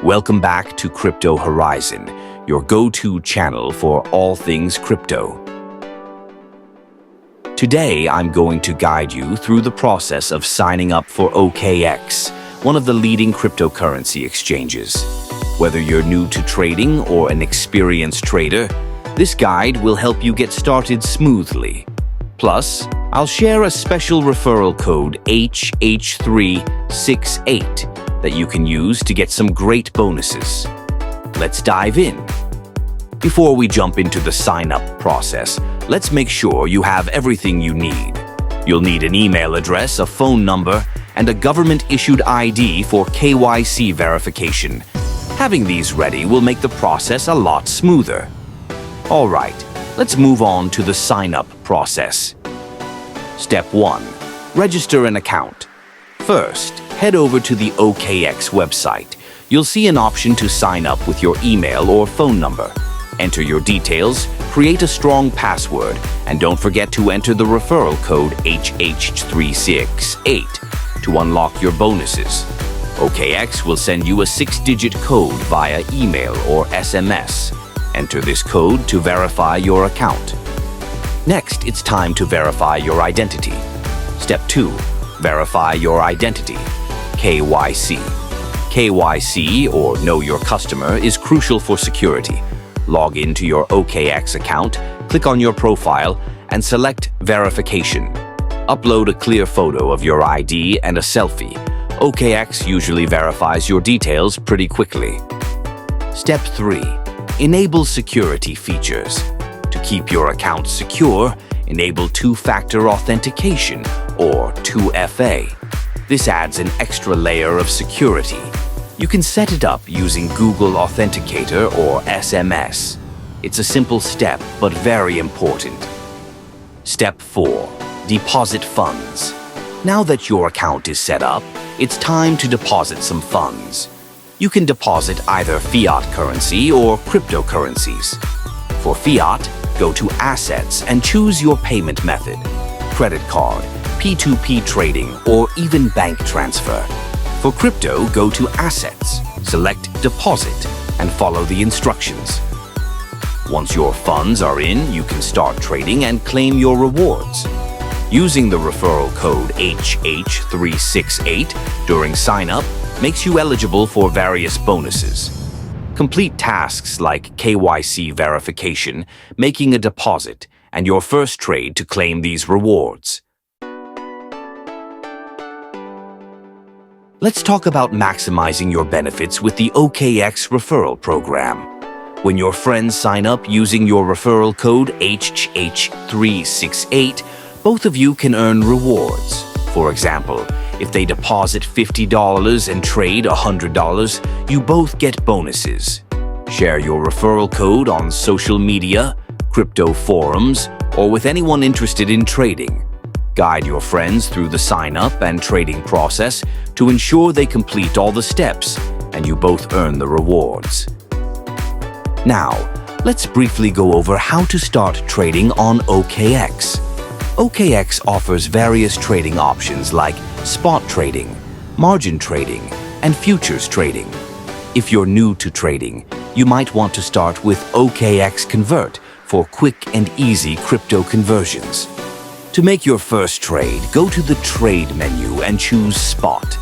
Welcome back to Crypto Horizon, your go-to channel for all things crypto. Today, I'm going to guide you through the process of signing up for OKX, one of the leading cryptocurrency exchanges. Whether you're new to trading or an experienced trader, this guide will help you get started smoothly. Plus, I'll share a special referral code HH368 that you can use to get some great bonuses. Let's dive in. Before we jump into the sign-up process, let's make sure you have everything you need. You'll need an email address, a phone number, and a government-issued ID for KYC verification. Having these ready will make the process a lot smoother. All right, let's move on to the sign-up process. Step 1. Register an account. First, head over to the OKX website. You'll see an option to sign up with your email or phone number. Enter your details, create a strong password, and don't forget to enter the referral code HH368 to unlock your bonuses. OKX will send you a 6-digit code via email or SMS. Enter this code to verify your account. Next, it's time to verify your identity. Step 2. Verify your identity. KYC. KYC, or Know Your Customer, is crucial for security. Log into your OKX account, click on your profile, and select Verification. Upload a clear photo of your ID and a selfie. OKX usually verifies your details pretty quickly. Step 3. Enable security features. To keep your account secure, enable two-factor authentication, or 2FA. This adds an extra layer of security. You can set it up using Google Authenticator or SMS. It's a simple step, but very important. Step 4. Deposit funds. Now that your account is set up, it's time to deposit some funds. You can deposit either fiat currency or cryptocurrencies. For fiat, go to Assets and choose your payment method: credit card, P2P trading, or even bank transfer. For crypto, go to Assets, select Deposit, and follow the instructions. Once your funds are in, you can start trading and claim your rewards. Using the referral code HH368 during sign-up makes you eligible for various bonuses. Complete tasks like KYC verification, making a deposit, and your first trade to claim these rewards. Let's talk about maximizing your benefits with the OKX referral program. When your friends sign up using your referral code HH368, both of you can earn rewards. For example, if they deposit $50 and trade $100, you both get bonuses. Share your referral code on social media, crypto forums, or with anyone interested in trading. Guide your friends through the sign-up and trading process to ensure they complete all the steps and you both earn the rewards. Now, let's briefly go over how to start trading on OKX. OKX offers various trading options like spot trading, margin trading, and futures trading. If you're new to trading, you might want to start with OKX Convert for quick and easy crypto conversions. To make your first trade, go to the Trade menu and choose Spot.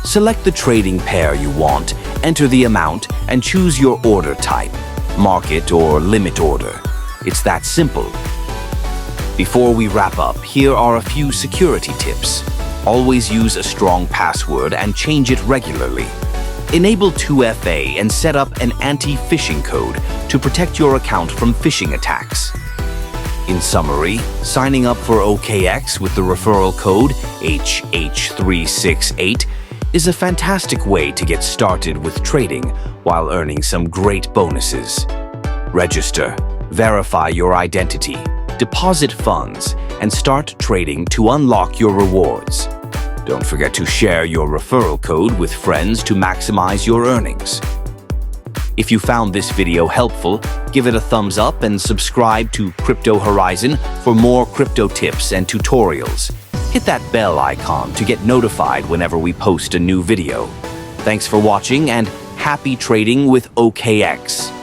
Select the trading pair you want, enter the amount, and choose your order type, market or limit order. It's that simple. Before we wrap up, here are a few security tips. Always use a strong password and change it regularly. Enable 2FA and set up an anti-phishing code to protect your account from phishing attacks. In summary, signing up for OKX with the referral code HH368 is a fantastic way to get started with trading while earning some great bonuses. Register, verify your identity, deposit funds, and start trading to unlock your rewards. Don't forget to share your referral code with friends to maximize your earnings. If you found this video helpful, give it a thumbs up and subscribe to Crypto Horizon for more crypto tips and tutorials. Hit that bell icon to get notified whenever we post a new video. Thanks for watching and happy trading with OKX.